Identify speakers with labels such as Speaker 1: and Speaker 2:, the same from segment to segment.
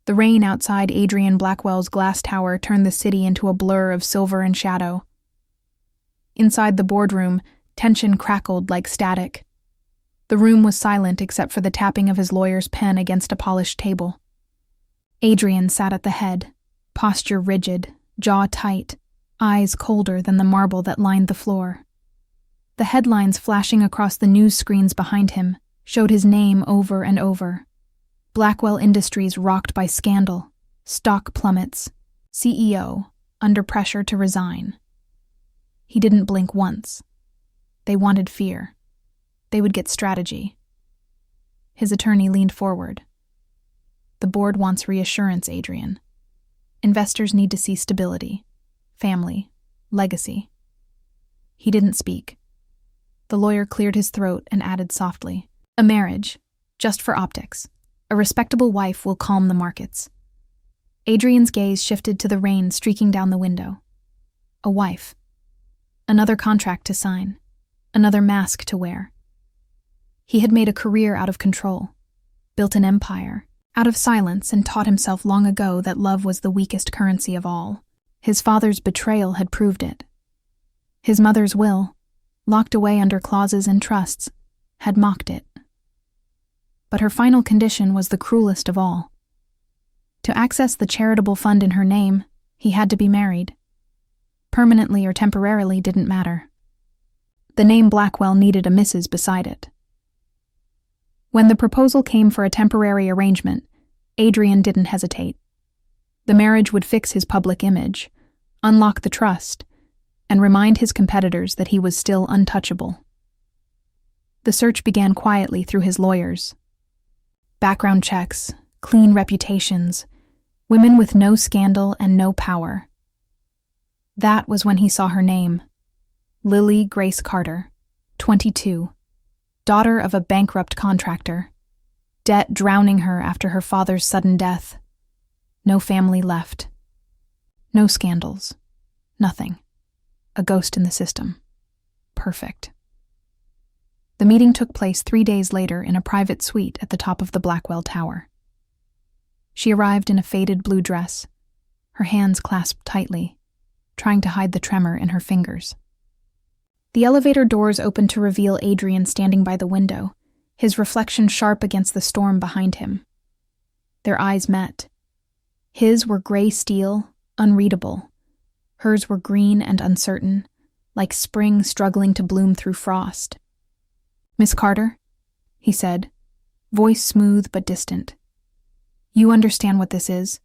Speaker 1: The rain outside Adrian Blackwell's glass tower turned the city into a blur of silver and shadow. Inside the boardroom, tension crackled like static. The room was silent except for the tapping of his lawyer's pen against a polished table. Adrian sat at the head, posture rigid, jaw tight, eyes colder than the marble that lined the floor. The headlines flashing across the news screens behind him showed his name over and over. Blackwell Industries rocked by scandal, stock plummets, CEO under pressure to resign. He didn't blink once. They wanted fear. They would get strategy. His attorney leaned forward. The board wants reassurance, Adrian. Investors need to see stability, family, legacy. He didn't speak. The lawyer cleared his throat and added softly, "A marriage, just for optics. A respectable wife will calm the markets." Adrian's gaze shifted to the rain streaking down the window. A wife. Another contract to sign. Another mask to wear. He had made a career out of control, built an empire, out of silence, and taught himself long ago that love was the weakest currency of all. His father's betrayal had proved it. His mother's will, locked away under clauses and trusts, had mocked it. But her final condition was the cruelest of all. To access the charitable fund in her name, he had to be married. Permanently or temporarily didn't matter. The name Blackwell needed a Mrs. beside it. When the proposal came for a temporary arrangement, Adrian didn't hesitate. The marriage would fix his public image, unlock the trust, and remind his competitors that he was still untouchable. The search began quietly through his lawyers. Background checks, clean reputations, women with no scandal and no power. That was when he saw her name. Lily Grace Carter, 22, daughter of a bankrupt contractor, debt drowning her after her father's sudden death. No family left. No scandals. Nothing. A ghost in the system. Perfect. The meeting took place 3 days later in a private suite at the top of the Blackwell Tower. She arrived in a faded blue dress, her hands clasped tightly, trying to hide the tremor in her fingers. The elevator doors opened to reveal Adrian standing by the window, his reflection sharp against the storm behind him. Their eyes met. His were gray steel, unreadable. Hers were green and uncertain, like spring struggling to bloom through frost. "Miss Carter," he said, voice smooth but distant. "You understand what this is?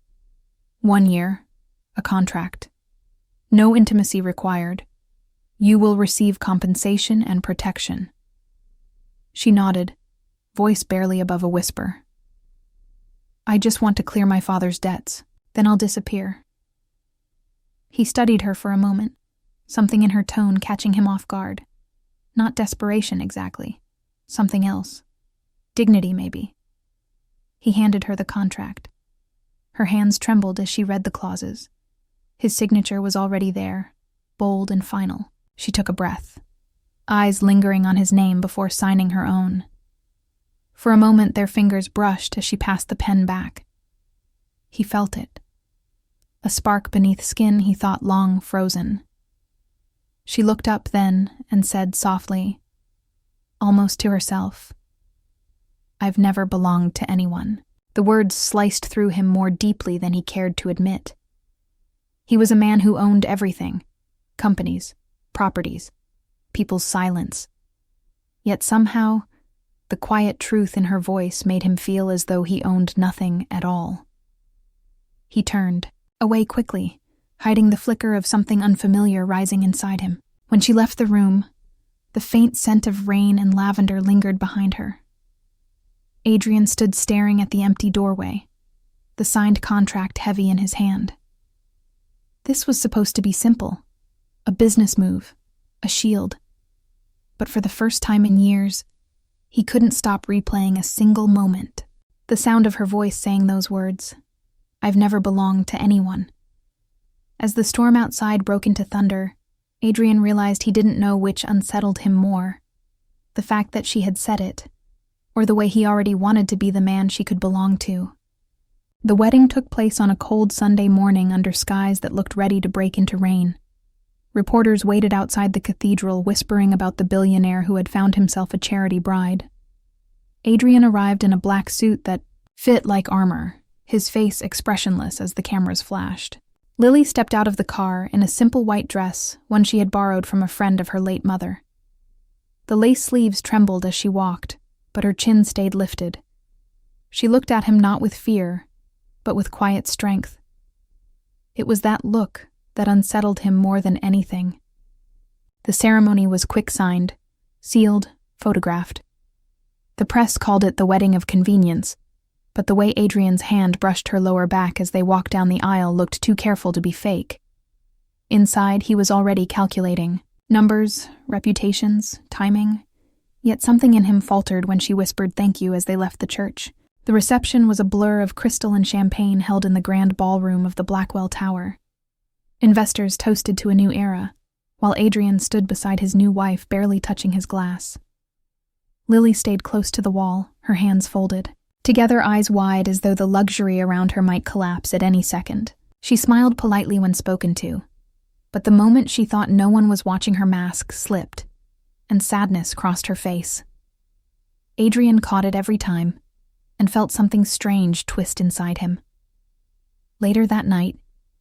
Speaker 1: 1 year, a contract. No intimacy required. You will receive compensation and protection." She nodded, voice barely above a whisper. "I just want to clear my father's debts, then I'll disappear." He studied her for a moment, something in her tone catching him off guard. Not desperation exactly, something else. Dignity, maybe. He handed her the contract. Her hands trembled as she read the clauses. His signature was already there, bold and final. She took a breath, eyes lingering on his name before signing her own. For a moment their fingers brushed as she passed the pen back. He felt it. A spark beneath skin he thought long frozen. She looked up then and said softly, almost to herself, "I've never belonged to anyone." The words sliced through him more deeply than he cared to admit. He was a man who owned everything, companies, properties, people's silence. Yet somehow, the quiet truth in her voice made him feel as though he owned nothing at all. He turned, away quickly, hiding the flicker of something unfamiliar rising inside him. When she left the room, the faint scent of rain and lavender lingered behind her. Adrian stood staring at the empty doorway, the signed contract heavy in his hand. This was supposed to be simple, a business move, a shield. But for the first time in years, he couldn't stop replaying a single moment. The sound of her voice saying those words, "I've never belonged to anyone." As the storm outside broke into thunder, Adrian realized he didn't know which unsettled him more, the fact that she had said it, or the way he already wanted to be the man she could belong to. The wedding took place on a cold Sunday morning under skies that looked ready to break into rain. Reporters waited outside the cathedral, whispering about the billionaire who had found himself a charity bride. Adrian arrived in a black suit that fit like armor, his face expressionless as the cameras flashed. Lily stepped out of the car in a simple white dress, one she had borrowed from a friend of her late mother. The lace sleeves trembled as she walked, but her chin stayed lifted. She looked at him not with fear, but with quiet strength. It was that look that unsettled him more than anything. The ceremony was quick-signed, sealed, photographed. The press called it the wedding of convenience, but the way Adrian's hand brushed her lower back as they walked down the aisle looked too careful to be fake. Inside, he was already calculating numbers, reputations, timing, yet something in him faltered when she whispered thank you as they left the church. The reception was a blur of crystal and champagne held in the grand ballroom of the Blackwell Tower. Investors toasted to a new era, while Adrian stood beside his new wife, barely touching his glass. Lily stayed close to the wall, her hands folded, together eyes wide as though the luxury around her might collapse at any second. She smiled politely when spoken to, but the moment she thought no one was watching her mask slipped, and sadness crossed her face. Adrian caught it every time, and felt something strange twist inside him. Later that night,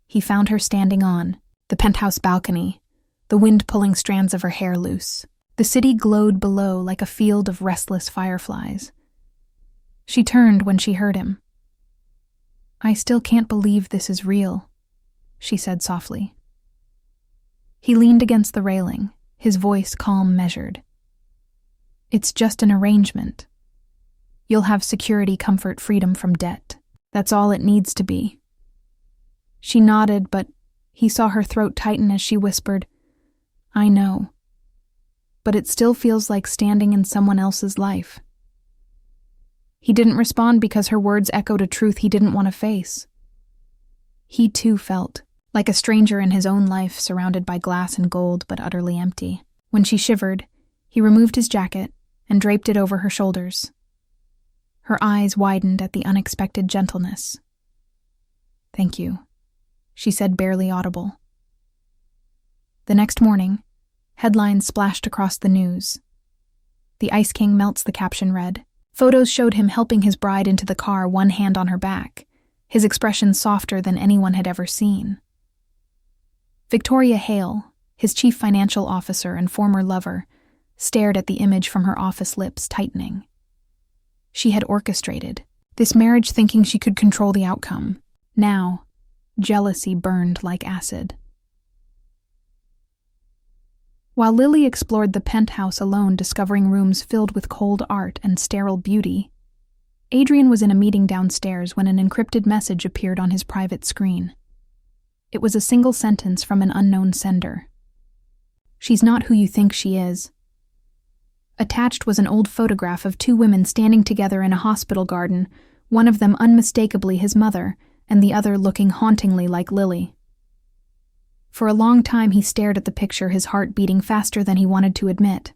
Speaker 1: he found her standing on the penthouse balcony, the wind pulling strands of her hair loose. The city glowed below like a field of restless fireflies. She turned when she heard him. "I still can't believe this is real," she said softly. He leaned against the railing, his voice calm, measured. "It's just an arrangement. You'll have security, comfort, freedom from debt. That's all it needs to be." She nodded, but he saw her throat tighten as she whispered, "I know. But it still feels like standing in someone else's life." He didn't respond because her words echoed a truth he didn't want to face. He too felt like a stranger in his own life, surrounded by glass and gold but utterly empty. When she shivered, he removed his jacket and draped it over her shoulders. Her eyes widened at the unexpected gentleness. "Thank you," she said, barely audible. The next morning, headlines splashed across the news. "The Ice King melts," the caption read. Photos showed him helping his bride into the car, one hand on her back, his expression softer than anyone had ever seen. Victoria Hale, his chief financial officer and former lover, stared at the image from her office, lips tightening. She had orchestrated this marriage thinking she could control the outcome. Now, jealousy burned like acid. While Lily explored the penthouse alone, discovering rooms filled with cold art and sterile beauty, Adrian was in a meeting downstairs when an encrypted message appeared on his private screen. It was a single sentence from an unknown sender. "She's not who you think she is." Attached was an old photograph of two women standing together in a hospital garden, one of them unmistakably his mother, and the other looking hauntingly like Lily. For a long time he stared at the picture, his heart beating faster than he wanted to admit.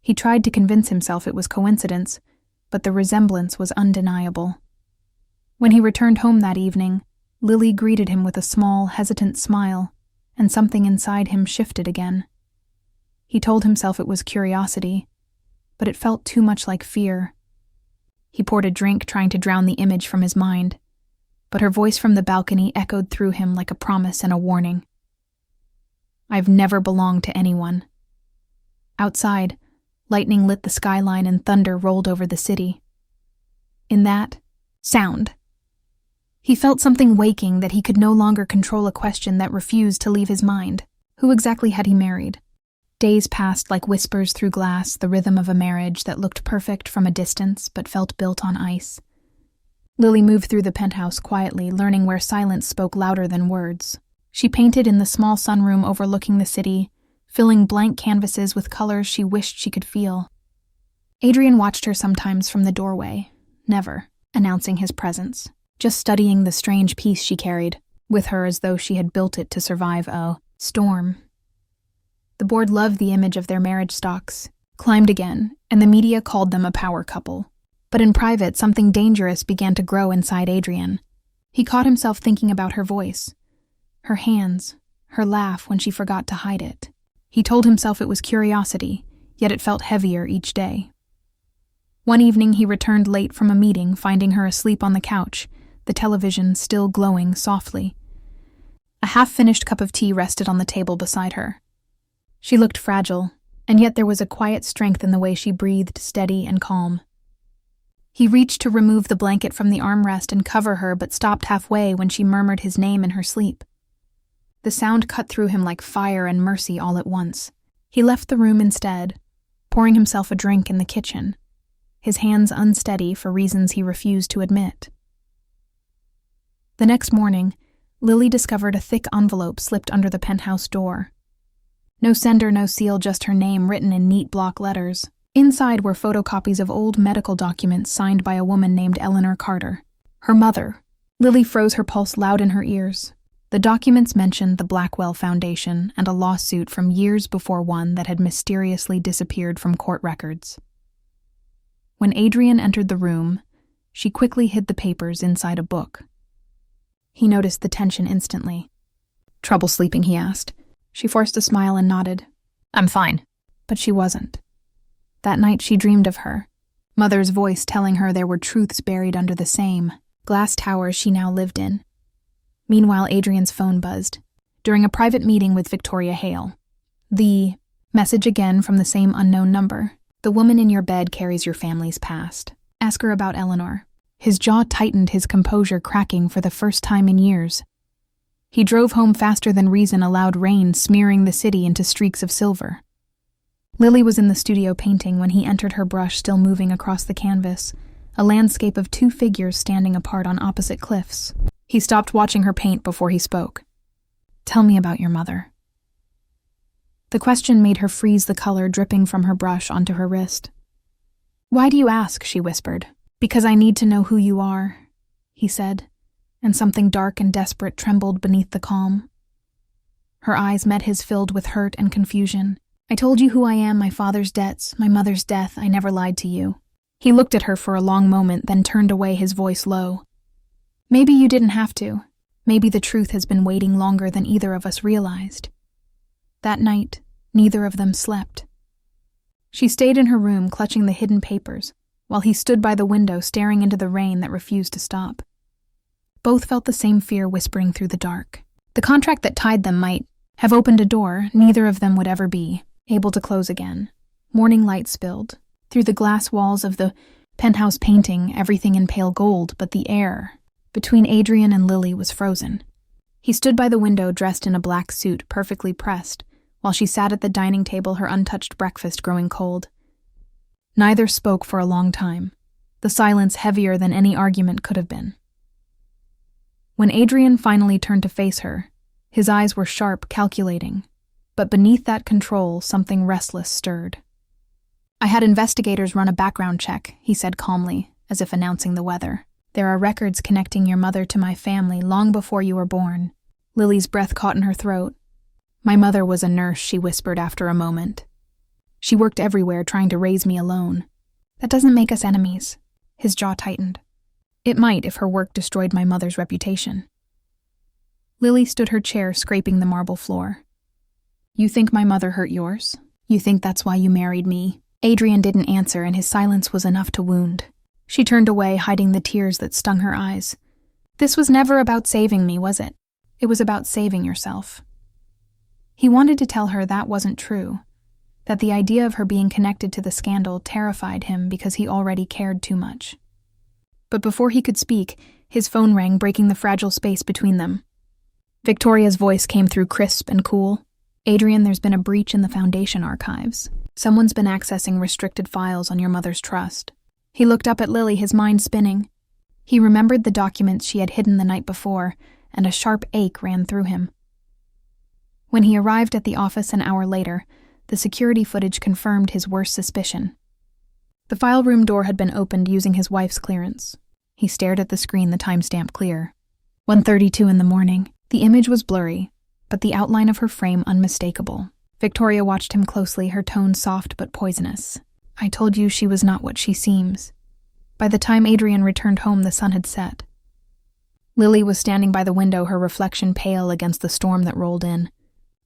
Speaker 1: He tried to convince himself it was coincidence, but the resemblance was undeniable. When he returned home that evening, Lily greeted him with a small, hesitant smile, and something inside him shifted again. He told himself it was curiosity, but it felt too much like fear. He poured a drink, trying to drown the image from his mind, but her voice from the balcony echoed through him like a promise and a warning. "I've never belonged to anyone." Outside, lightning lit the skyline and thunder rolled over the city. In that sound, he felt something waking that he could no longer control, a question that refused to leave his mind. Who exactly had he married? Days passed like whispers through glass, the rhythm of a marriage that looked perfect from a distance but felt built on ice. Lily moved through the penthouse quietly, learning where silence spoke louder than words. She painted in the small sunroom overlooking the city, filling blank canvases with colors she wished she could feel. Adrian watched her sometimes from the doorway, never announcing his presence, just studying the strange piece she carried with her as though she had built it to survive a storm. The board loved the image of their marriage stocks, climbed again, and the media called them a power couple. But in private, something dangerous began to grow inside Adrian. He caught himself thinking about her voice, her hands, her laugh when she forgot to hide it. He told himself it was curiosity, yet it felt heavier each day. One evening he returned late from a meeting, finding her asleep on the couch, the television still glowing softly. A half-finished cup of tea rested on the table beside her. She looked fragile, and yet there was a quiet strength in the way she breathed, steady and calm. He reached to remove the blanket from the armrest and cover her, but stopped halfway when she murmured his name in her sleep. The sound cut through him like fire and mercy all at once. He left the room instead, pouring himself a drink in the kitchen, his hands unsteady for reasons he refused to admit. The next morning, Lily discovered a thick envelope slipped under the penthouse door. No sender, no seal, just her name written in neat block letters. Inside were photocopies of old medical documents signed by a woman named Eleanor Carter, her mother. Lily froze, her pulse loud in her ears. The documents mentioned the Blackwell Foundation and a lawsuit from years before one that had mysteriously disappeared from court records. When Adrian entered the room, she quickly hid the papers inside a book. He noticed the tension instantly. "Trouble sleeping?" he asked. She forced a smile and nodded. "I'm fine." But she wasn't. That night she dreamed of her, Mother's voice telling her there were truths buried under the same glass towers she now lived in. Meanwhile, Adrian's phone buzzed, during a private meeting with Victoria Hale. The message again from the same unknown number. "The woman in your bed carries your family's past. Ask her about Eleanor." His jaw tightened, his composure cracking for the first time in years. He drove home faster than reason allowed, rain smearing the city into streaks of silver. Lily was in the studio painting when he entered, her brush still moving across the canvas, a landscape of two figures standing apart on opposite cliffs. He stopped watching her paint before he spoke. "Tell me about your mother." The question made her freeze, the color dripping from her brush onto her wrist. "Why do you ask?" she whispered. "Because I need to know who you are," he said, and something dark and desperate trembled beneath the calm. Her eyes met his, filled with hurt and confusion. "I told you who I am, my father's debts, my mother's death. I never lied to you." He looked at her for a long moment, then turned away, his voice low. "Maybe you didn't have to. Maybe the truth has been waiting longer than either of us realized." That night, neither of them slept. She stayed in her room, clutching the hidden papers, while he stood by the window staring into the rain that refused to stop. Both felt the same fear whispering through the dark. The contract that tied them might have opened a door neither of them would ever be able to close again. Morning light spilled through the glass walls of the penthouse painting, everything in pale gold, but the air between Adrian and Lily was frozen. He stood by the window, dressed in a black suit, perfectly pressed, while she sat at the dining table, her untouched breakfast growing cold. Neither spoke for a long time, the silence heavier than any argument could have been. When Adrian finally turned to face her, his eyes were sharp, calculating, but beneath that control, something restless stirred. "I had investigators run a background check," he said calmly, as if announcing the weather. "There are records connecting your mother to my family long before you were born." Lily's breath caught in her throat. "My mother was a nurse," she whispered after a moment. "She worked everywhere trying to raise me alone." "That doesn't make us enemies." His jaw tightened. "It might if her work destroyed my mother's reputation." Lily stood her chair, scraping the marble floor. "You think my mother hurt yours? You think that's why you married me?" Adrian didn't answer, and his silence was enough to wound. She turned away, hiding the tears that stung her eyes. "This was never about saving me, was it? It was about saving yourself." He wanted to tell her that wasn't true, that the idea of her being connected to the scandal terrified him because he already cared too much. But before he could speak, his phone rang, breaking the fragile space between them. Victoria's voice came through, crisp and cool. "Adrian, there's been a breach in the Foundation archives. Someone's been accessing restricted files on your mother's trust." He looked up at Lily, his mind spinning. He remembered the documents she had hidden the night before, and a sharp ache ran through him. When he arrived at the office an hour later, the security footage confirmed his worst suspicion. The file room door had been opened using his wife's clearance. He stared at the screen, the timestamp clear. 1:32 in the morning. The image was blurry, but the outline of her frame unmistakable. Victoria watched him closely, her tone soft but poisonous. "I told you she was not what she seems." By the time Adrian returned home, the sun had set. Lily was standing by the window, her reflection pale against the storm that rolled in.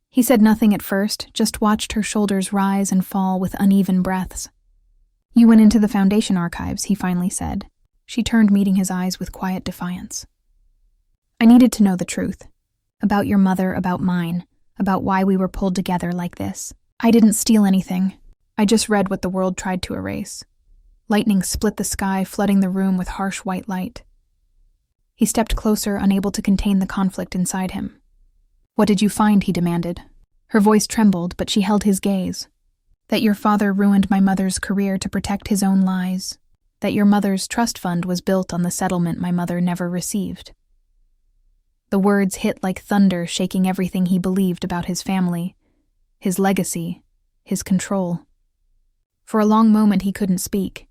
Speaker 1: He said nothing at first, just watched her shoulders rise and fall with uneven breaths. "You went into the Foundation archives," he finally said. She turned, meeting his eyes with quiet defiance. "I needed to know the truth. About your mother, about mine, about why we were pulled together like this. I didn't steal anything. I just read what the world tried to erase." Lightning split the sky, flooding the room with harsh white light. He stepped closer, unable to contain the conflict inside him. "What did you find?" he demanded. Her voice trembled, but she held his gaze. "That your father ruined my mother's career to protect his own lies. That your mother's trust fund was built on the settlement my mother never received." The words hit like thunder, shaking everything he believed about his family, his legacy, his control. For a long moment he couldn't speak.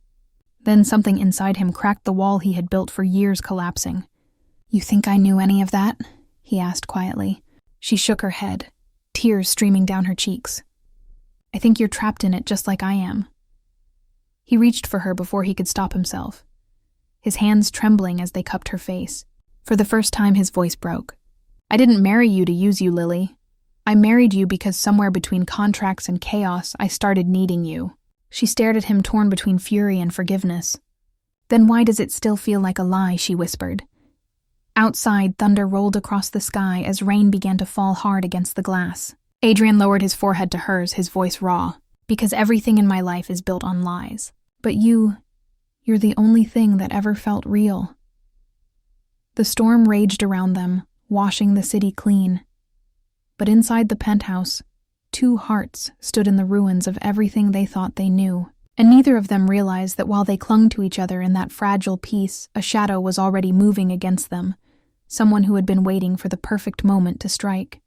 Speaker 1: Then something inside him cracked the wall he had built for years, collapsing. "You think I knew any of that?" he asked quietly. She shook her head, tears streaming down her cheeks. "I think you're trapped in it just like I am." He reached for her before he could stop himself, his hands trembling as they cupped her face. For the first time, his voice broke. "I didn't marry you to use you, Lily. I married you because somewhere between contracts and chaos, I started needing you." She stared at him, torn between fury and forgiveness. "Then why does it still feel like a lie?" she whispered. Outside, thunder rolled across the sky as rain began to fall hard against the glass. Adrian lowered his forehead to hers, his voice raw. "Because everything in my life is built on lies. But you're the only thing that ever felt real." The storm raged around them, washing the city clean. But inside the penthouse, two hearts stood in the ruins of everything they thought they knew. And neither of them realized that while they clung to each other in that fragile peace, a shadow was already moving against them, someone who had been waiting for the perfect moment to strike.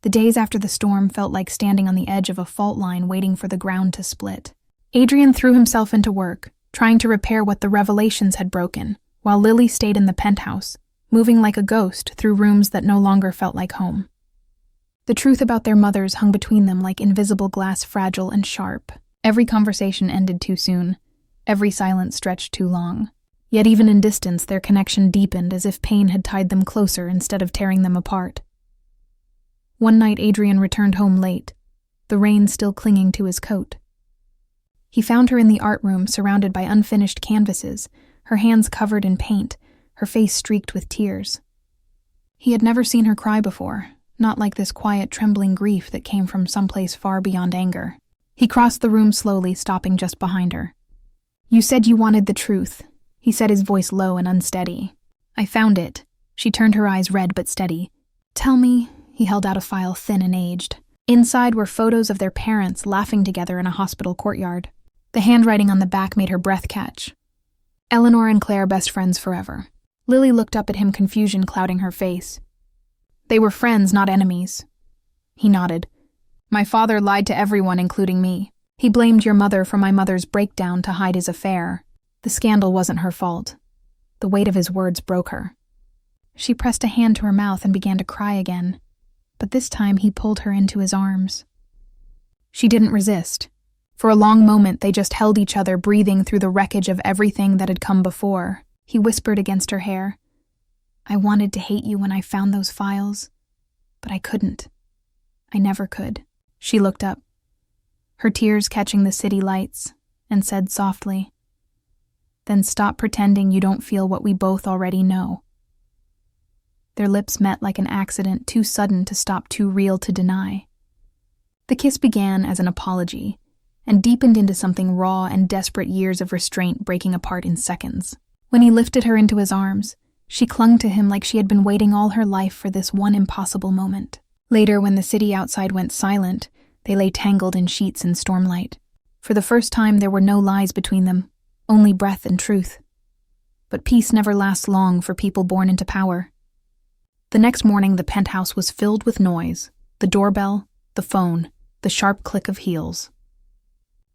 Speaker 1: The days after the storm felt like standing on the edge of a fault line waiting for the ground to split. Adrian threw himself into work, trying to repair what the revelations had broken, while Lily stayed in the penthouse, moving like a ghost through rooms that no longer felt like home. The truth about their mothers hung between them like invisible glass, fragile and sharp. Every conversation ended too soon. Every silence stretched too long. Yet even in distance, their connection deepened as if pain had tied them closer instead of tearing them apart. One night, Adrian returned home late, the rain still clinging to his coat. He found her in the art room, surrounded by unfinished canvases, her hands covered in paint, her face streaked with tears. He had never seen her cry before, not like this quiet, trembling grief that came from someplace far beyond anger. He crossed the room slowly, stopping just behind her. "You said you wanted the truth," he said, his voice low and unsteady. "I found it." She turned, her eyes red but steady. "Tell me." He held out a file, thin and aged. Inside were photos of their parents laughing together in a hospital courtyard. The handwriting on the back made her breath catch. "Eleanor and Claire, best friends forever." Lily looked up at him, confusion clouding her face. "They were friends, not enemies." He nodded. "My father lied to everyone, including me. He blamed your mother for my mother's breakdown to hide his affair. The scandal wasn't her fault." The weight of his words broke her. She pressed a hand to her mouth and began to cry again. But this time he pulled her into his arms. She didn't resist. For a long moment they just held each other, breathing through the wreckage of everything that had come before. He whispered against her hair, "I wanted to hate you when I found those files, but I couldn't. I never could." She looked up, her tears catching the city lights, and said softly, "Then stop pretending you don't feel what we both already know." Their lips met like an accident, too sudden to stop, too real to deny. The kiss began as an apology, and deepened into something raw and desperate, years of restraint breaking apart in seconds. When he lifted her into his arms, she clung to him like she had been waiting all her life for this one impossible moment. Later, when the city outside went silent, they lay tangled in sheets in stormlight. For the first time, there were no lies between them, only breath and truth. But peace never lasts long for people born into power. The next morning, the penthouse was filled with noise, the doorbell, the phone, the sharp click of heels.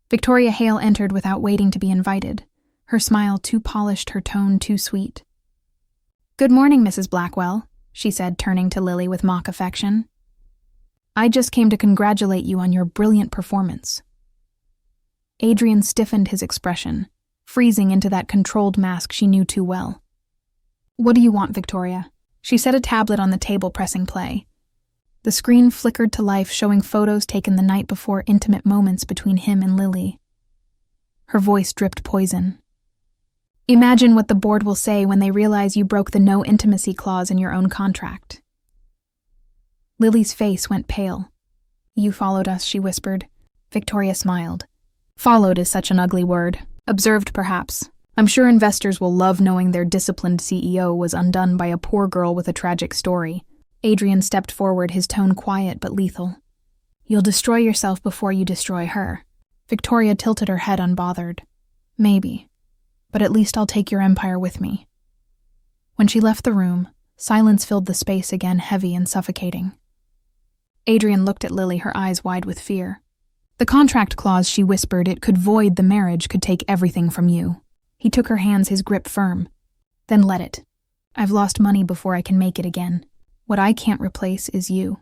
Speaker 1: Victoria Hale entered without waiting to be invited, her smile too polished, her tone too sweet. "Good morning, Mrs. Blackwell," she said, turning to Lily with mock affection. "I just came to congratulate you on your brilliant performance." Adrian stiffened his expression, freezing into that controlled mask she knew too well. "What do you want, Victoria?" She set a tablet on the table, pressing play. The screen flickered to life, showing photos taken the night before, intimate moments between him and Lily. Her voice dripped poison. "Imagine what the board will say when they realize you broke the no intimacy clause in your own contract." Lily's face went pale. "You followed us," she whispered. Victoria smiled. "Followed is such an ugly word. Observed, perhaps. I'm sure investors will love knowing their disciplined CEO was undone by a poor girl with a tragic story." Adrian stepped forward, his tone quiet but lethal. "You'll destroy yourself before you destroy her." Victoria tilted her head, unbothered. "Maybe. But at least I'll take your empire with me." When she left the room, silence filled the space again, heavy and suffocating. Adrian looked at Lily, her eyes wide with fear. "The contract clause," she whispered, "it could void the marriage, could take everything from you." He took her hands, his grip firm. "Then let it. I've lost money before I can make it again. What I can't replace is you."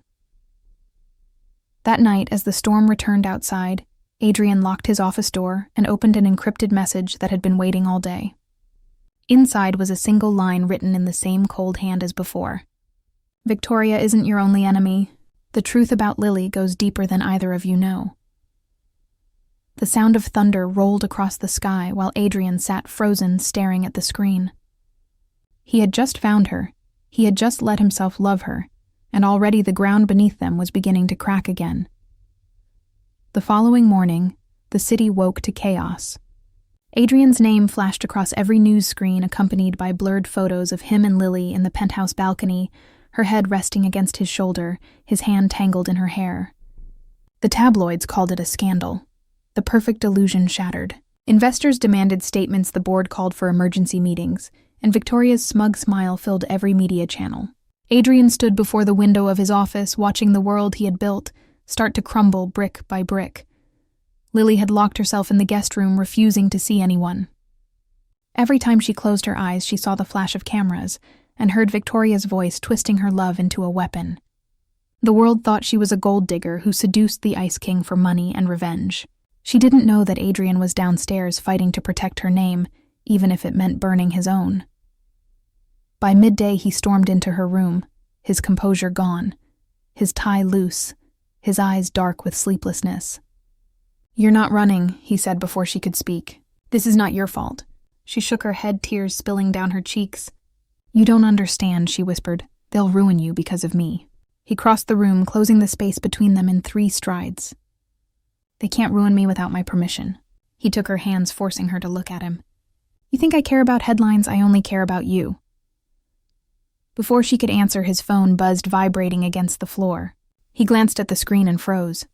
Speaker 1: That night, as the storm returned outside, Adrian locked his office door and opened an encrypted message that had been waiting all day. Inside was a single line written in the same cold hand as before. "Victoria isn't your only enemy. The truth about Lily goes deeper than either of you know." The sound of thunder rolled across the sky while Adrian sat frozen, staring at the screen. He had just found her. He had just let himself love her, and already the ground beneath them was beginning to crack again. The following morning, the city woke to chaos. Adrian's name flashed across every news screen, accompanied by blurred photos of him and Lily in the penthouse balcony, her head resting against his shoulder, his hand tangled in her hair. The tabloids called it a scandal. The perfect illusion shattered. Investors demanded statements, the board called for emergency meetings, and Victoria's smug smile filled every media channel. Adrian stood before the window of his office, watching the world he had built start to crumble brick by brick. Lily had locked herself in the guest room, refusing to see anyone. Every time she closed her eyes, she saw the flash of cameras and heard Victoria's voice twisting her love into a weapon. The world thought she was a gold digger who seduced the Ice King for money and revenge. She didn't know that Adrian was downstairs fighting to protect her name, even if it meant burning his own. By midday, he stormed into her room, his composure gone, his tie loose, his eyes dark with sleeplessness. "You're not running," he said before she could speak. "This is not your fault." She shook her head, tears spilling down her cheeks. "You don't understand," she whispered. "They'll ruin you because of me." He crossed the room, closing the space between them in 3 strides. "They can't ruin me without my permission." He took her hands, forcing her to look at him. "You think I care about headlines? I only care about you." Before she could answer, his phone buzzed, vibrating against the floor. He glanced at the screen and froze.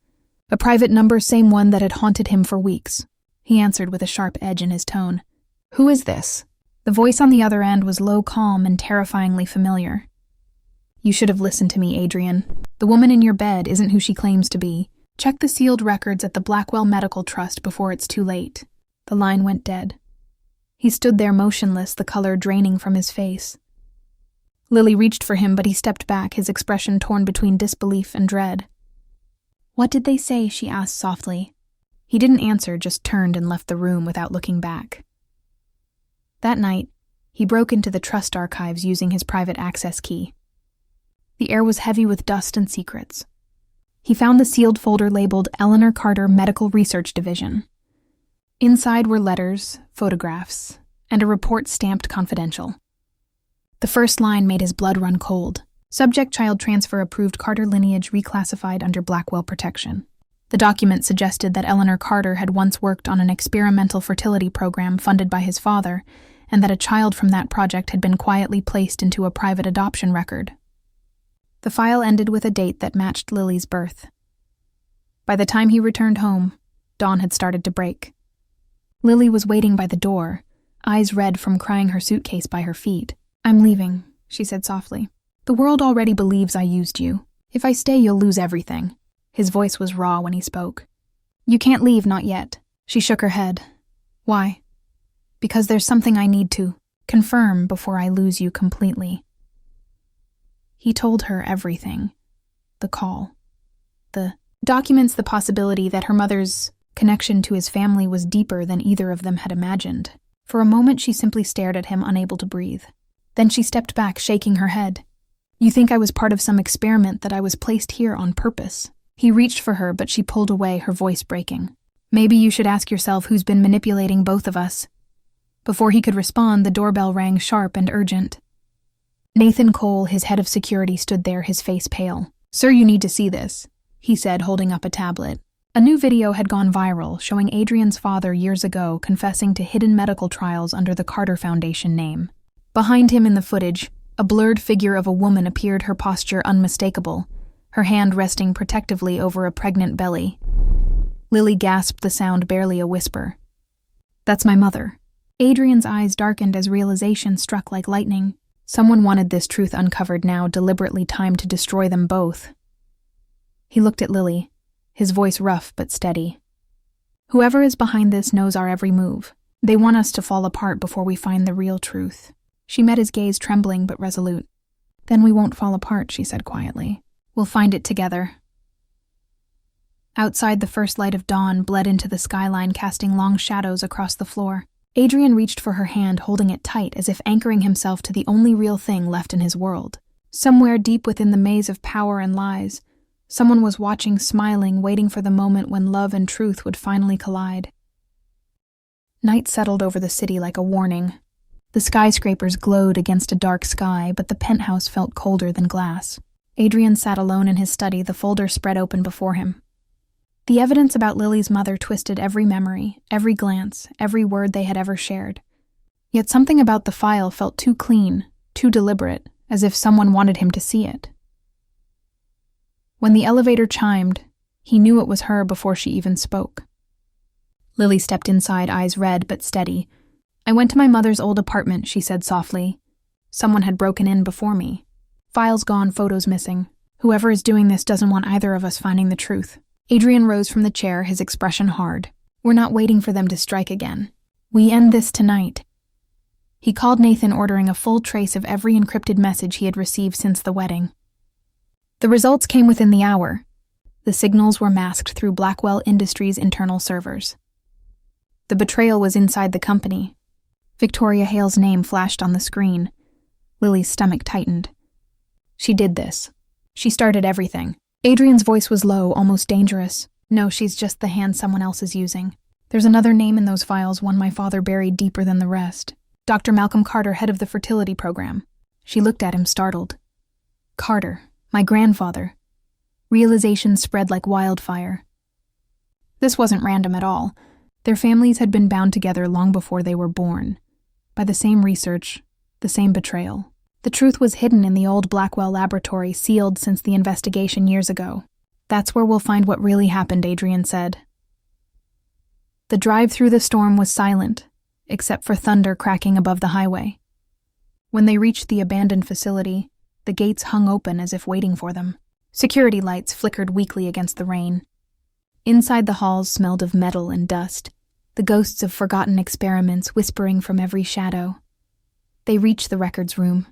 Speaker 1: A private number, same one that had haunted him for weeks. He answered with a sharp edge in his tone. "Who is this?" The voice on the other end was low, calm, and terrifyingly familiar. "You should have listened to me, Adrian. The woman in your bed isn't who she claims to be. Check the sealed records at the Blackwell Medical Trust before it's too late." The line went dead. He stood there motionless, the color draining from his face. Lily reached for him, but he stepped back, his expression torn between disbelief and dread. "What did they say?" she asked softly. He didn't answer, just turned and left the room without looking back. That night, he broke into the trust archives using his private access key. The air was heavy with dust and secrets. He found the sealed folder labeled Eleanor Carter Medical Research Division. Inside were letters, photographs, and a report stamped confidential. The first line made his blood run cold. Subject child transfer approved, Carter lineage reclassified under Blackwell protection. The document suggested that Eleanor Carter had once worked on an experimental fertility program funded by his father, and that a child from that project had been quietly placed into a private adoption record. The file ended with a date that matched Lily's birth. By the time he returned home, dawn had started to break. Lily was waiting by the door, eyes red from crying her suitcase by her feet. "I'm leaving," she said softly. "The world already believes I used you. If I stay, you'll lose everything." His voice was raw when he spoke. "You can't leave, not yet." She shook her head. "Why?" "Because there's something I need to confirm before I lose you completely." He told her everything. The call. The documents, the possibility that her mother's connection to his family was deeper than either of them had imagined. For a moment, she simply stared at him, unable to breathe. Then she stepped back, shaking her head. "You think I was part of some experiment, that I was placed here on purpose?" He reached for her, but she pulled away, her voice breaking. "Maybe you should ask yourself who's been manipulating both of us." Before he could respond, the doorbell rang, sharp and urgent. Nathan Cole, his head of security, stood there, his face pale. "Sir, you need to see this," he said, holding up a tablet. A new video had gone viral, showing Adrian's father years ago confessing to hidden medical trials under the Carter Foundation name. Behind him in the footage, a blurred figure of a woman appeared, her posture unmistakable, her hand resting protectively over a pregnant belly. Lily gasped, the sound barely a whisper. "That's my mother." Adrian's eyes darkened as realization struck like lightning. Someone wanted this truth uncovered now, deliberately timed to destroy them both. He looked at Lily, his voice rough but steady. "Whoever is behind this knows our every move. They want us to fall apart before we find the real truth." She met his gaze, trembling but resolute. "Then we won't fall apart," she said quietly. "We'll find it together." Outside, the first light of dawn bled into the skyline, casting long shadows across the floor. Adrian reached for her hand, holding it tight, as if anchoring himself to the only real thing left in his world. Somewhere deep within the maze of power and lies, someone was watching, smiling, waiting for the moment when love and truth would finally collide. Night settled over the city like a warning. The skyscrapers glowed against a dark sky, but the penthouse felt colder than glass. Adrian sat alone in his study, the folder spread open before him. The evidence about Lily's mother twisted every memory, every glance, every word they had ever shared. Yet something about the file felt too clean, too deliberate, as if someone wanted him to see it. When the elevator chimed, he knew it was her before she even spoke. Lily stepped inside, eyes red but steady. "I went to my mother's old apartment," she said softly. "Someone had broken in before me. Files gone, photos missing. Whoever is doing this doesn't want either of us finding the truth." Adrian rose from the chair, his expression hard. "We're not waiting for them to strike again. We end this tonight." He called Nathan, ordering a full trace of every encrypted message he had received since the wedding. The results came within the hour. The signals were masked through Blackwell Industries' internal servers. The betrayal was inside the company. Victoria Hale's name flashed on the screen. Lily's stomach tightened. She did this. She started everything. Adrian's voice was low, almost dangerous. "No, she's just the hand someone else is using. There's another name in those files, one my father buried deeper than the rest. Dr. Malcolm Carter, head of the fertility program." She looked at him, startled. "Carter, my grandfather." Realization spread like wildfire. This wasn't random at all. Their families had been bound together long before they were born, by the same research, the same betrayal. The truth was hidden in the old Blackwell laboratory, sealed since the investigation years ago. "That's where we'll find what really happened," Adrian said. The drive through the storm was silent, except for thunder cracking above the highway. When they reached the abandoned facility, the gates hung open as if waiting for them. Security lights flickered weakly against the rain. Inside the halls smelled of metal and dust, the ghosts of forgotten experiments whispering from every shadow. They reached the records room.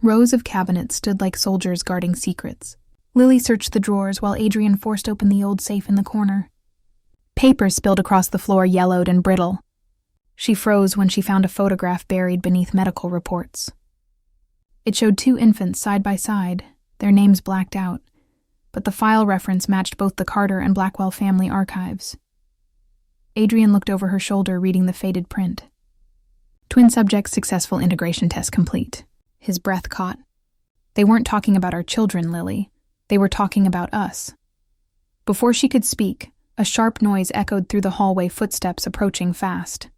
Speaker 1: Rows of cabinets stood like soldiers guarding secrets. Lily searched the drawers while Adrian forced open the old safe in the corner. Papers spilled across the floor, yellowed and brittle. She froze when she found a photograph buried beneath medical reports. It showed 2 infants side by side, their names blacked out, but the file reference matched both the Carter and Blackwell family archives. Adrian looked over her shoulder, reading the faded print. "Twin subjects, successful integration test complete." His breath caught. "They weren't talking about our children, Lily. They were talking about us." Before she could speak, a sharp noise echoed through the hallway, footsteps approaching fast.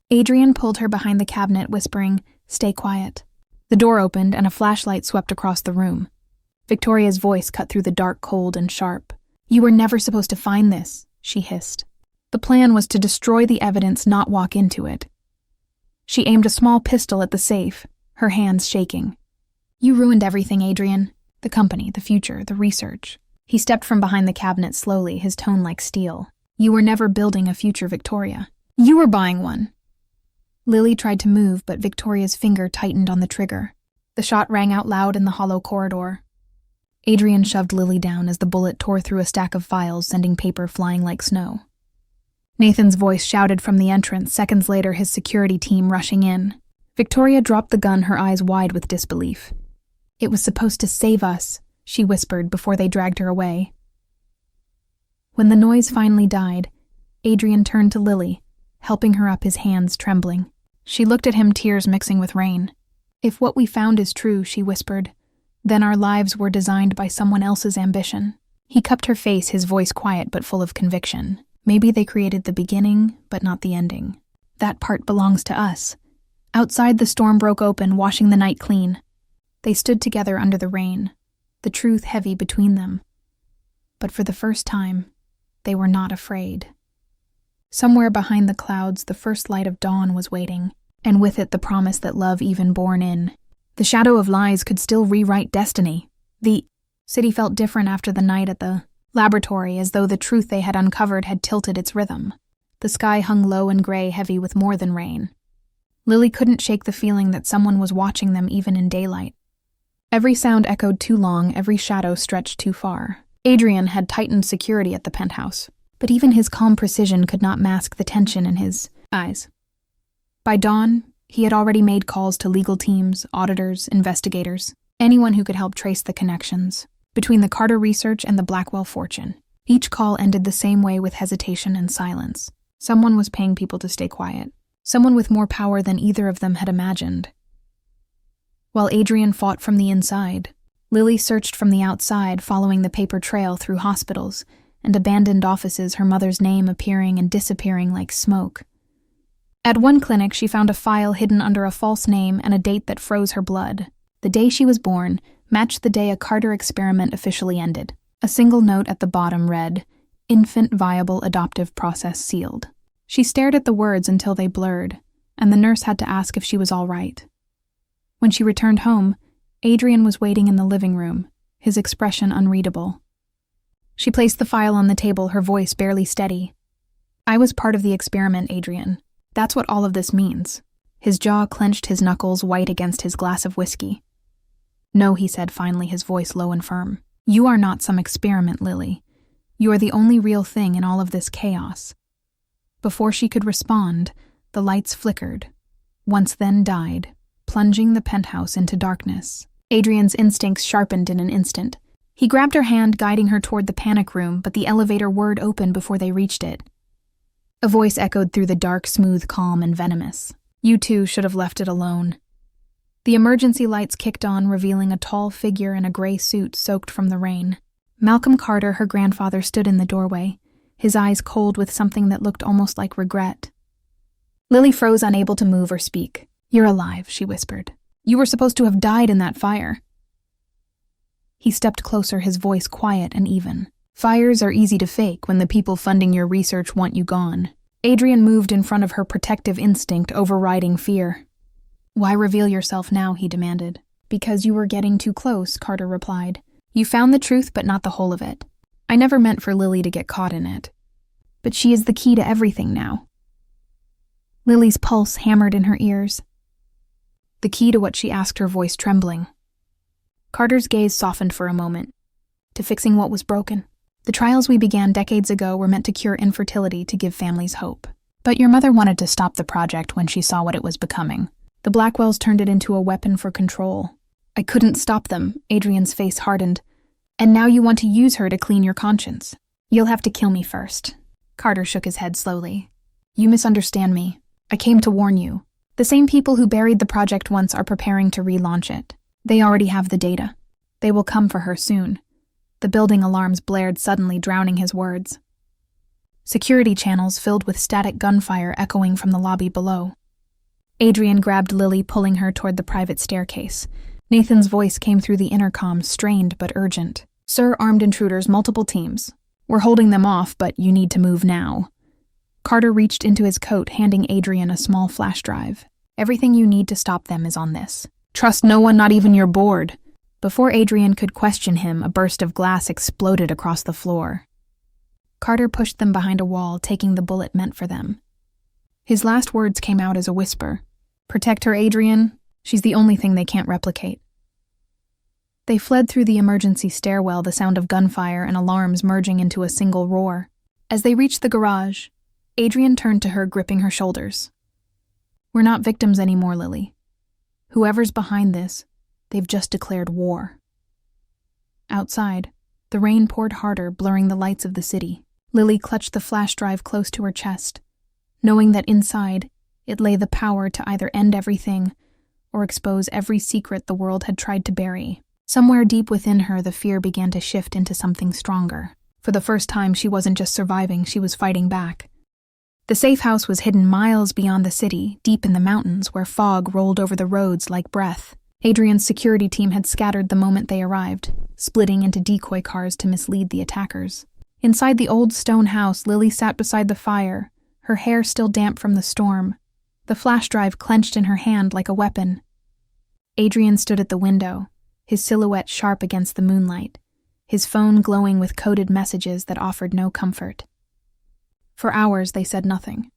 Speaker 1: Adrian pulled her behind the cabinet, whispering, "Stay quiet." The door opened and a flashlight swept across the room. Victoria's voice cut through the dark, cold and sharp. "You were never supposed to find this," she hissed. The plan was to destroy the evidence, not walk into it. She aimed a small pistol at the safe, her hands shaking. "You ruined everything, Adrian. The company, the future, the research." He stepped from behind the cabinet slowly, his tone like steel. "You were never building a future, Victoria. You were buying one." Lily tried to move, but Victoria's finger tightened on the trigger. The shot rang out loud in the hollow corridor. Adrian shoved Lily down as the bullet tore through a stack of files, sending paper flying like snow. Nathan's voice shouted from the entrance, seconds later his security team rushing in. Victoria dropped the gun, her eyes wide with disbelief. "It was supposed to save us," she whispered before they dragged her away. When the noise finally died, Adrian turned to Lily, helping her up, his hands trembling. She looked at him, tears mixing with rain. "If what we found is true," she whispered, "then our lives were designed by someone else's ambition." He cupped her face, his voice quiet but full of conviction. "Maybe they created the beginning, but not the ending. That part belongs to us." Outside, the storm broke open, washing the night clean. They stood together under the rain, the truth heavy between them. But for the first time, they were not afraid. Somewhere behind the clouds, the first light of dawn was waiting, and with it the promise that love, even born in the shadow of lies, could still rewrite destiny. The city felt different after the night at the laboratory, as though the truth they had uncovered had tilted its rhythm. The sky hung low and gray, heavy with more than rain. Lily couldn't shake the feeling that someone was watching them even in daylight. Every sound echoed too long, every shadow stretched too far. Adrian had tightened security at the penthouse, but even his calm precision could not mask the tension in his eyes. By dawn, he had already made calls to legal teams, auditors, investigators, anyone who could help trace the connections between the Carter research and the Blackwell fortune. Each call ended the same way, with hesitation and silence. Someone was paying people to stay quiet. Someone with more power than either of them had imagined. While Adrian fought from the inside, Lily searched from the outside, following the paper trail through hospitals and abandoned offices, her mother's name appearing and disappearing like smoke. At one clinic, she found a file hidden under a false name and a date that froze her blood. The day she was born matched the day a Carter experiment officially ended. A single note at the bottom read, "Infant viable adoptive process sealed." She stared at the words until they blurred, and the nurse had to ask if she was all right. When she returned home, Adrian was waiting in the living room, his expression unreadable. She placed the file on the table, her voice barely steady. "I was part of the experiment, Adrian. That's what all of this means." His jaw clenched, his knuckles white against his glass of whiskey. "No," he said finally, his voice low and firm. "You are not some experiment, Lily. You are the only real thing in all of this chaos." Before she could respond, the lights flickered, once then died, plunging the penthouse into darkness. Adrian's instincts sharpened in an instant. He grabbed her hand, guiding her toward the panic room, but the elevator whirred open before they reached it. A voice echoed through the dark, smooth, calm, and venomous. "You two should have left it alone." The emergency lights kicked on, revealing a tall figure in a gray suit soaked from the rain. Malcolm Carter, her grandfather, stood in the doorway, his eyes cold with something that looked almost like regret. Lily froze, unable to move or speak. "You're alive," she whispered. "You were supposed to have died in that fire." He stepped closer, his voice quiet and even. "Fires are easy to fake when the people funding your research want you gone." Adrian moved in front of her, protective instinct overriding fear. "Why reveal yourself now?" he demanded. "Because you were getting too close," Carter replied. "You found the truth, but not the whole of it. I never meant for Lily to get caught in it. But she is the key to everything now." Lily's pulse hammered in her ears. "The key to what?" she asked, her voice trembling. Carter's gaze softened for a moment. "To fixing what was broken. The trials we began decades ago were meant to cure infertility, to give families hope. But your mother wanted to stop the project when she saw what it was becoming. The Blackwells turned it into a weapon for control. I couldn't stop them," Adrian's face hardened. "And now you want to use her to clean your conscience. You'll have to kill me first." Carter shook his head slowly. "You misunderstand me. I came to warn you. The same people who buried the project once are preparing to relaunch it. They already have the data. They will come for her soon." The building alarms blared suddenly, drowning his words. Security channels filled with static gunfire echoing from the lobby below. Adrian grabbed Lily, pulling her toward the private staircase. Nathan's voice came through the intercom, strained but urgent. "Sir, armed intruders, multiple teams. We're holding them off, but you need to move now." Carter reached into his coat, handing Adrian a small flash drive. "Everything you need to stop them is on this. Trust no one, not even your board." Before Adrian could question him, a burst of glass exploded across the floor. Carter pushed them behind a wall, taking the bullet meant for them. His last words came out as a whisper. "Protect her, Adrian. She's the only thing they can't replicate." They fled through the emergency stairwell, the sound of gunfire and alarms merging into a single roar. As they reached the garage, Adrian turned to her, gripping her shoulders. We're not victims anymore, Lily. Whoever's behind this, they've just declared war. Outside, the rain poured harder, blurring the lights of the city. Lily clutched the flash drive close to her chest, knowing that inside it lay the power to either end everything or expose every secret the world had tried to bury. Somewhere deep within her, the fear began to shift into something stronger. For the first time, she wasn't just surviving, she was fighting back. The safe house was hidden miles beyond the city, deep in the mountains where fog rolled over the roads like breath. Adrian's security team had scattered the moment they arrived, splitting into decoy cars to mislead the attackers. Inside the old stone house, Lily sat beside the fire, her hair still damp from the storm, the flash drive clenched in her hand like a weapon. Adrian stood at the window, his silhouette sharp against the moonlight, his phone glowing with coded messages that offered no comfort. For hours they said nothing.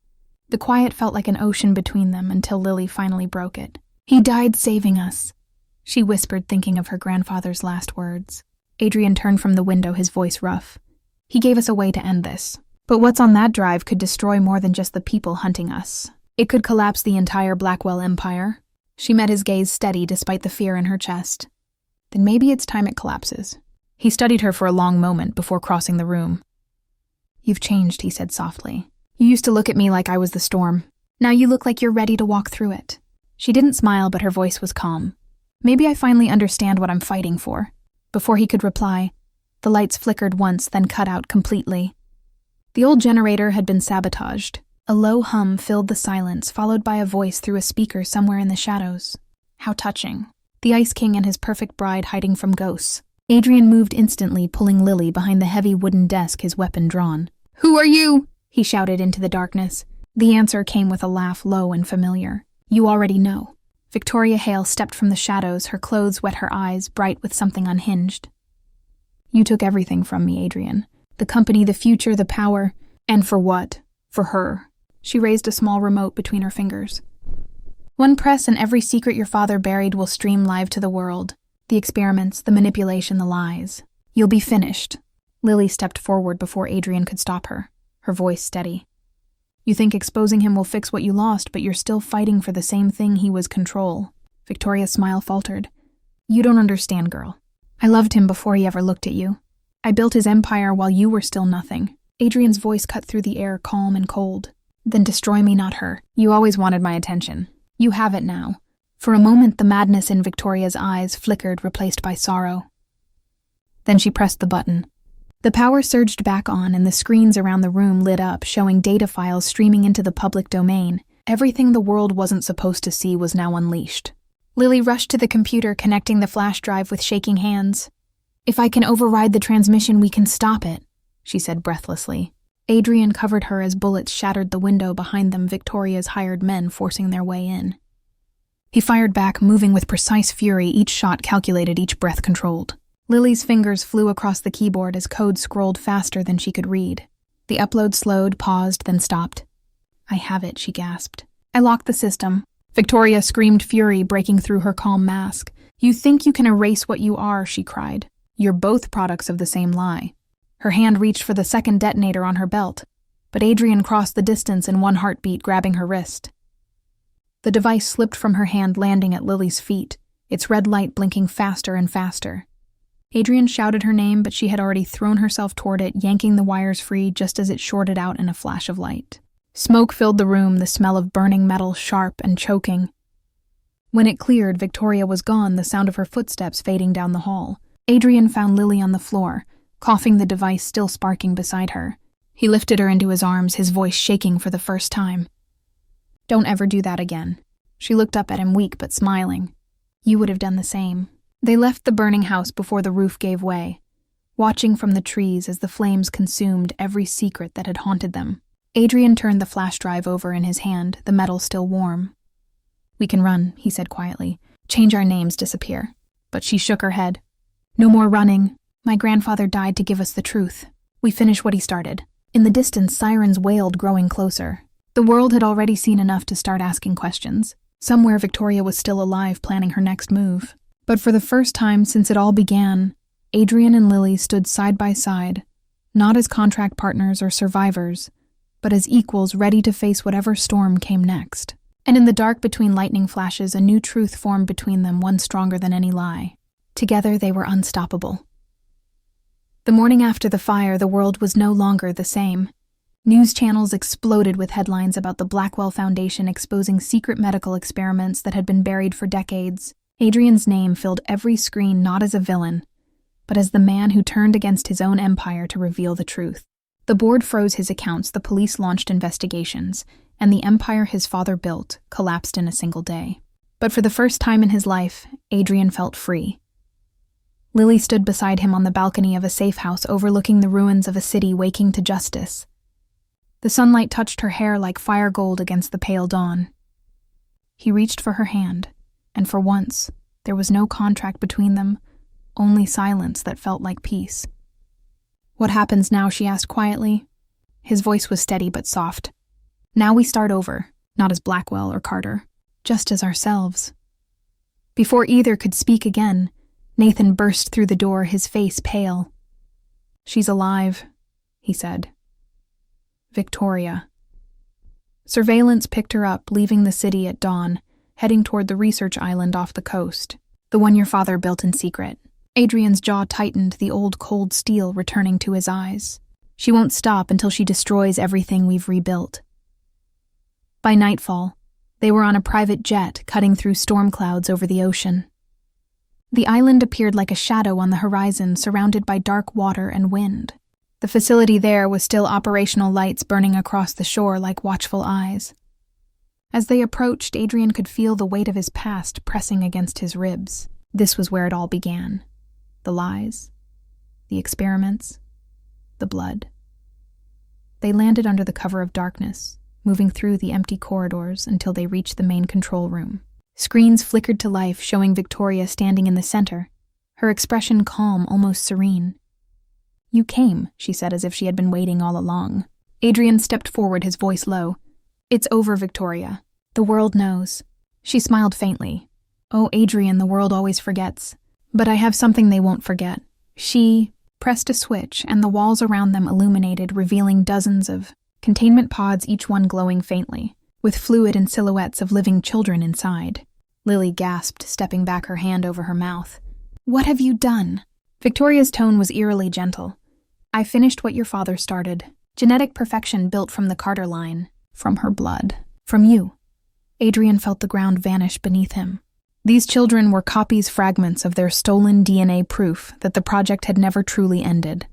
Speaker 1: The quiet felt like an ocean between them until Lily finally broke it. "He died saving us," she whispered, thinking of her grandfather's last words. Adrian turned from the window, his voice rough. "He gave us a way to end this. But what's on that drive could destroy more than just the people hunting us. It could collapse the entire Blackwell empire." She met his gaze steady despite the fear in her chest. "Then maybe it's time it collapses." He studied her for a long moment before crossing the room. "You've changed," he said softly. "You used to look at me like I was the storm. Now you look like you're ready to walk through it." She didn't smile, but her voice was calm. "Maybe I finally understand what I'm fighting for." Before he could reply, the lights flickered once, then cut out completely. The old generator had been sabotaged. A low hum filled the silence, followed by a voice through a speaker somewhere in the shadows. How touching. The Ice King and his perfect bride hiding from ghosts. Adrian moved instantly, pulling Lily behind the heavy wooden desk, his weapon drawn. "Who are you?" he shouted into the darkness. The answer came with a laugh, low and familiar. "You already know." Victoria Hale stepped from the shadows, her clothes wet her eyes, bright with something unhinged. "You took everything from me, Adrian. The company, the future, the power. And for what? For her." She raised a small remote between her fingers. "One press and every secret your father buried will stream live to the world. The experiments, the manipulation, the lies. You'll be finished." Lily stepped forward before Adrian could stop her, her voice steady. "You think exposing him will fix what you lost, but you're still fighting for the same thing he was: control." Victoria's smile faltered. "You don't understand, girl. I loved him before he ever looked at you. I built his empire while you were still nothing." Adrian's voice cut through the air, calm and cold. "Then destroy me, not her. You always wanted my attention. You have it now." For a moment, the madness in Victoria's eyes flickered, replaced by sorrow. Then she pressed the button. The power surged back on, and the screens around the room lit up, showing data files streaming into the public domain. Everything the world wasn't supposed to see was now unleashed. Lily rushed to the computer, connecting the flash drive with shaking hands. "If I can override the transmission, we can stop it," she said breathlessly. Adrian covered her as bullets shattered the window behind them, Victoria's hired men forcing their way in. He fired back, moving with precise fury, each shot calculated, each breath controlled. Lily's fingers flew across the keyboard as code scrolled faster than she could read. The upload slowed, paused, then stopped. "I have it," she gasped. "I locked the system." Victoria screamed fury, breaking through her calm mask. "You think you can erase what you are," she cried. "You're both products of the same lie." Her hand reached for the second detonator on her belt, but Adrian crossed the distance in one heartbeat, grabbing her wrist. The device slipped from her hand, landing at Lily's feet, its red light blinking faster and faster. Adrian shouted her name, but she had already thrown herself toward it, yanking the wires free just as it shorted out in a flash of light. Smoke filled the room, the smell of burning metal sharp and choking. When it cleared, Victoria was gone, the sound of her footsteps fading down the hall. Adrian found Lily on the floor, coughing, the device still sparking beside her. He lifted her into his arms, his voice shaking for the first time. "Don't ever do that again." She looked up at him, weak but smiling. "You would have done the same." They left the burning house before the roof gave way, watching from the trees as the flames consumed every secret that had haunted them. Adrian turned the flash drive over in his hand, the metal still warm. "We can run," he said quietly. "Change our names, disappear." But she shook her head. "No more running. My grandfather died to give us the truth. We finish what he started." In the distance, sirens wailed, growing closer. The world had already seen enough to start asking questions. Somewhere Victoria was still alive, planning her next move. But for the first time since it all began, Adrian and Lily stood side by side, not as contract partners or survivors, but as equals ready to face whatever storm came next. And in the dark between lightning flashes, a new truth formed between them, one stronger than any lie. Together they were unstoppable. The morning after the fire, the world was no longer the same. News channels exploded with headlines about the Blackwell Foundation exposing secret medical experiments that had been buried for decades. Adrian's name filled every screen not as a villain, but as the man who turned against his own empire to reveal the truth. The board froze his accounts, the police launched investigations, and the empire his father built collapsed in a single day. But for the first time in his life, Adrian felt free. Lily stood beside him on the balcony of a safe house overlooking the ruins of a city waking to justice. The sunlight touched her hair like fire gold against the pale dawn. He reached for her hand, and for once, there was no contract between them, only silence that felt like peace. "What happens now?" she asked quietly. His voice was steady but soft. "Now we start over, not as Blackwell or Carter, just as ourselves." Before either could speak again, Nathan burst through the door, his face pale. "She's alive," he said. Victoria. Surveillance picked her up, leaving the city at dawn, heading toward the research island off the coast, the one your father built in secret. Adrian's jaw tightened, the old cold steel returning to his eyes. "She won't stop until she destroys everything we've rebuilt." By nightfall, they were on a private jet cutting through storm clouds over the ocean. The island appeared like a shadow on the horizon, surrounded by dark water and wind. The facility there was still operational, lights burning across the shore like watchful eyes. As they approached, Adrian could feel the weight of his past pressing against his ribs. This was where it all began. The lies, the experiments, the blood. They landed under the cover of darkness, moving through the empty corridors until they reached the main control room. Screens flickered to life, showing Victoria standing in the center, her expression calm, almost serene. "You came," she said, as if she had been waiting all along. Adrian stepped forward, his voice low. "It's over, Victoria. The world knows." She smiled faintly. "Oh, Adrian, the world always forgets. But I have something they won't forget." She pressed a switch, and the walls around them illuminated, revealing dozens of containment pods, each one glowing faintly, with fluid and silhouettes of living children inside. Lily gasped, stepping back, her hand over her mouth. "What have you done?" Victoria's tone was eerily gentle. "I finished what your father started. Genetic perfection built from the Carter line. From her blood. From you." Adrian felt the ground vanish beneath him. These children were copies, fragments of their stolen DNA, proof that the project had never truly ended.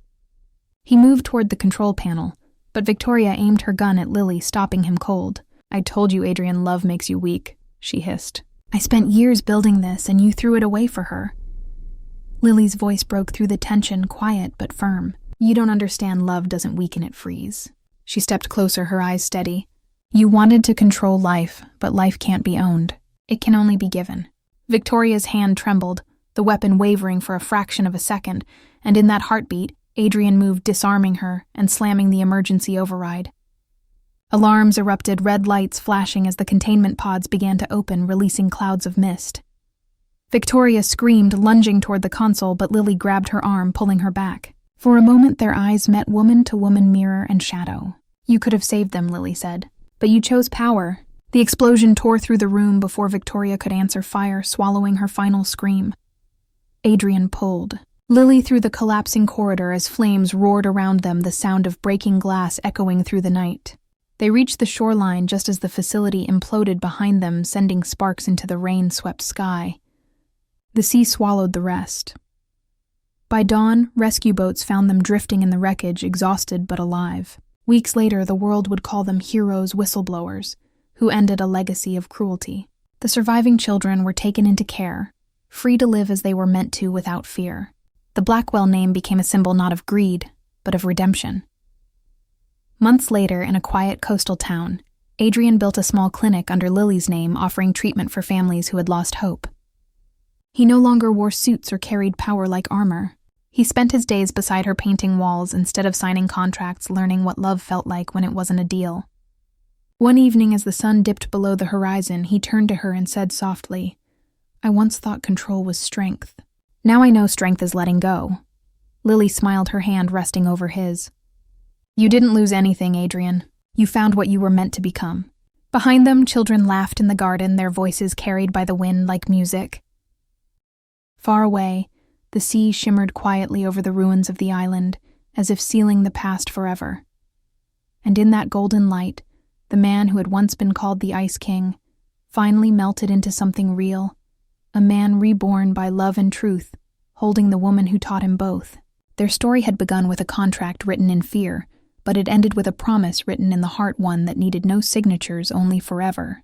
Speaker 1: He moved toward the control panel, but Victoria aimed her gun at Lily, stopping him cold. "I told you, Adrian, love makes you weak," she hissed. "I spent years building this, and you threw it away for her." Lily's voice broke through the tension, quiet but firm. "You don't understand. Love doesn't weaken, it frees." She stepped closer, her eyes steady. "You wanted to control life, but life can't be owned. It can only be given." Victoria's hand trembled, the weapon wavering for a fraction of a second, and in that heartbeat, Adrian moved, disarming her and slamming the emergency override. Alarms erupted, red lights flashing as the containment pods began to open, releasing clouds of mist. Victoria screamed, lunging toward the console, but Lily grabbed her arm, pulling her back. For a moment, their eyes met, woman-to-woman, mirror and shadow. "You could have saved them," Lily said. "But you chose power." The explosion tore through the room before Victoria could answer fire, swallowing her final scream. Adrian pulled Lily through the collapsing corridor as flames roared around them, the sound of breaking glass echoing through the night. They reached the shoreline just as the facility imploded behind them, sending sparks into the rain-swept sky. The sea swallowed the rest. By dawn, rescue boats found them drifting in the wreckage, exhausted but alive. Weeks later, the world would call them heroes, whistleblowers, who ended a legacy of cruelty. The surviving children were taken into care, free to live as they were meant to without fear. The Blackwell name became a symbol not of greed, but of redemption. Months later, in a quiet coastal town, Adrian built a small clinic under Lily's name, offering treatment for families who had lost hope. He no longer wore suits or carried power like armor. He spent his days beside her, painting walls instead of signing contracts, learning what love felt like when it wasn't a deal. One evening, as the sun dipped below the horizon, he turned to her and said softly, "I once thought control was strength. Now I know strength is letting go." Lily smiled, her hand resting over his. "You didn't lose anything, Adrian. You found what you were meant to become. Behind them, children laughed in the garden, their voices carried by the wind like music. Far away, the sea shimmered quietly over the ruins of the island, as if sealing the past forever. And in that golden light, the man who had once been called the Ice King finally melted into something real, a man reborn by love and truth, holding the woman who taught him both. Their story had begun with a contract written in fear, but it ended with a promise written in the heart, one that needed no signatures, only forever.